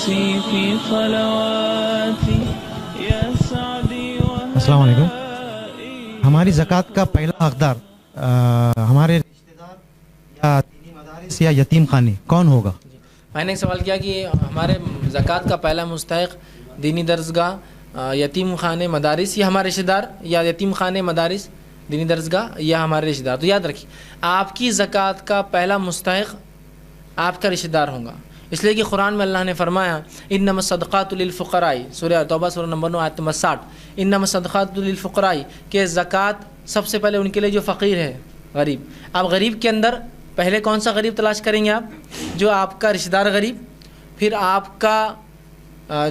نفسي في صلواتي يا سعدي السلام علیکم. ہماری زکوٰۃ کا پہلا حقدار ہمارے رشتہ دار یا دینی مدارس یا یتیم خانے کون ہوگا؟ میں نے ایک سوال کیا کہ ہمارے زکوٰۃ کا پہلا مستحق دینی درسگاہ، یتیم خانے، مدارس یا ہمارے رشتہ دار، یا یتیم خانے، مدارس، دینی درسگاہ یا ہمارے رشتہ دار. تو یاد رکھیے آپ کی زکوٰۃ کا پہلا مستحق آپ کا رشتہ دار ہوگا، اس لیے کہ قرآن میں اللہ نے فرمایا انما الصدقات للفقراء، سورہ توبہ سورہ نمبر 9 آیت نمبر 60، انما الصدقات للفقراء، کہ زکوٰۃ سب سے پہلے ان کے لیے جو فقیر ہے، غریب. اب غریب کے اندر پہلے کون سا غریب تلاش کریں گے آپ؟ جو آپ کا رشتہ دار غریب، پھر آپ کا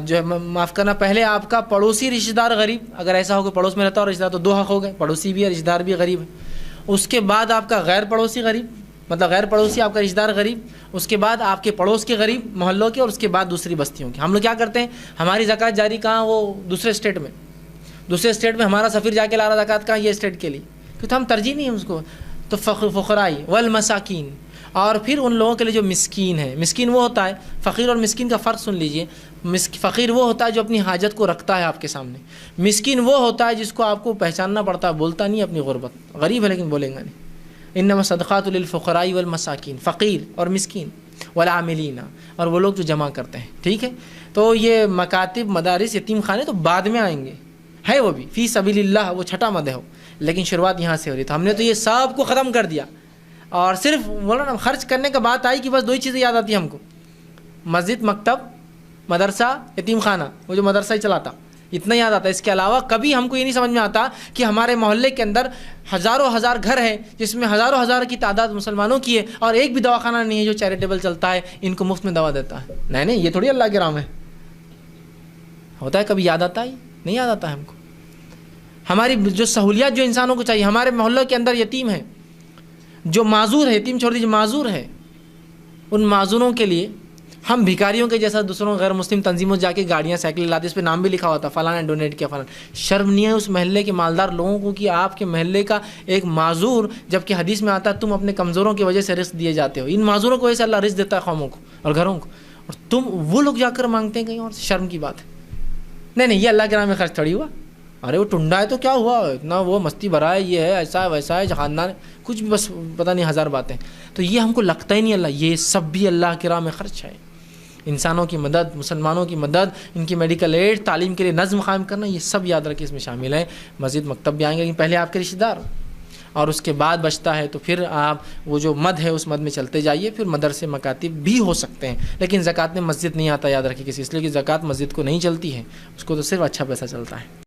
جو معاف کرنا پہلے آپ کا پڑوسی رشتہ دار غریب، اگر ایسا ہو کہ پڑوس میں رہتا ہو رشتہ دار تو دو حق ہو گئے، پڑوسی بھی ہے رشتہ دار بھی غریب ہے. اس کے بعد آپ کا غیر پڑوسی غریب، مطلب غیر پڑوسی آپ کا رشتہ دار غریب، اس کے بعد آپ کے پڑوس کے غریب محلوں کے، اور اس کے بعد دوسری بستیوں کے. ہم لوگ کیا کرتے ہیں، ہماری زکوٰۃ جاری کہاں، وہ دوسرے اسٹیٹ میں ہمارا سفیر جا کے لا رہا زکوٰۃ کہاں، یہ اسٹیٹ کے لیے، کیونکہ ہم ترجیح نہیں ہے اس کو. تو فقراء والمساکین، اور پھر ان لوگوں کے لیے جو مسکین ہے. مسکین وہ ہوتا ہے، فقیر اور مسکین کا فرق سن لیجئے. فقیر وہ ہوتا ہے جو اپنی حاجت کو رکھتا ہے آپ کے سامنے. مسکین وہ ہوتا ہے جس کو آپ کو پہچاننا پڑتا ہے، بولتا نہیں اپنی غربت، غریب ہے لیکن بولیں گا نہیں. انما الصدقات للفقراء والمساکین، فقیر اور مسکین، والعاملین، اور وہ لوگ جو جمع کرتے ہیں. ٹھیک ہے، تو یہ مکاتب، مدارس، یتیم خانے تو بعد میں آئیں گے، ہے وہ بھی فی سبیل اللہ، وہ چھٹا مدح ہو، لیکن شروعات یہاں سے ہو رہی. تو ہم نے تو یہ سب کو ختم کر دیا، اور صرف بولا نا خرچ کرنے کا بات آئی کہ بس دو ہی چیزیں یاد آتی ہیں ہم کو، مسجد، مکتب، مدرسہ، یتیم خانہ، وہ جو مدرسہ ہی چلاتا، اتنا یاد آتا ہے. اس کے علاوہ کبھی ہم کو یہ نہیں سمجھ میں آتا کہ ہمارے محلے کے اندر ہزاروں ہزار گھر ہیں جس میں ہزاروں ہزار کی تعداد مسلمانوں کی ہے، اور ایک بھی دواخانہ نہیں ہے جو چیریٹیبل چلتا ہے، ان کو مفت میں دوا دیتا ہے. نہیں، یہ تھوڑی اللہ کے رام ہے. ہوتا ہے کبھی یاد آتا ہے؟ نہیں یاد آتا ہے ہم کو. ہماری جو سہولیات جو انسانوں کو چاہیے، ہمارے محلوں کے اندر یتیم ہے، جو معذور ہے، یتیم چھوڑ دیجیے، معذور ہے، ان معذوروں کے لیے ہم بھکاریوں کے جیسا دوسروں غیر مسلم تنظیموں جا کے گاڑیاں، سائیکل لاتے، اس پہ نام بھی لکھا ہوتا فلاں نے ڈونیٹ کیا فلاں. شرم نہیں ہے اس محلے کے مالدار لوگوں کو کہ آپ کے محلے کا ایک معذور، جبکہ حدیث میں آتا ہے تم اپنے کمزوروں کی وجہ سے رزق دیے جاتے ہو. ان معذوروں کو وجہ سے اللہ رزق دیتا ہے قوموں کو اور گھروں کو، اور تم وہ لوگ جا کر مانگتے ہیں کہیں اور. شرم کی بات ہے. نہیں، یہ اللہ کے نام میں خرچ تھوڑی ہوا. ارے وہ ٹنڈا ہے تو کیا ہوا، اتنا وہ مستی بھرا ہے، یہ ہے، ایسا ہے، ویسا ہے، خاندان، کچھ بھی بس پتہ نہیں ہزار باتیں. تو یہ ہم کو لگتا ہی نہیں اللہ، یہ سب بھی اللہ کے راہ میں خرچ ہے. انسانوں کی مدد، مسلمانوں کی مدد، ان کی میڈیکل ایڈ، تعلیم کے لیے نظم قائم کرنا، یہ سب یاد رکھیں اس میں شامل ہے. مسجد، مکتب بھی آئیں گے، لیکن پہلے آپ کے رشتہ دار، اور اس کے بعد بچتا ہے تو پھر آپ وہ جو مد ہے اس مد میں چلتے جائیے. پھر مدرسے، مکاتب بھی ہو سکتے ہیں، لیکن زکوٰۃ میں مسجد نہیں آتا، یاد رکھیے کسی، اس لیے کہ زکوٰۃ مسجد کو نہیں چلتی ہے، اس کو تو صرف اچھا پیسہ چلتا ہے.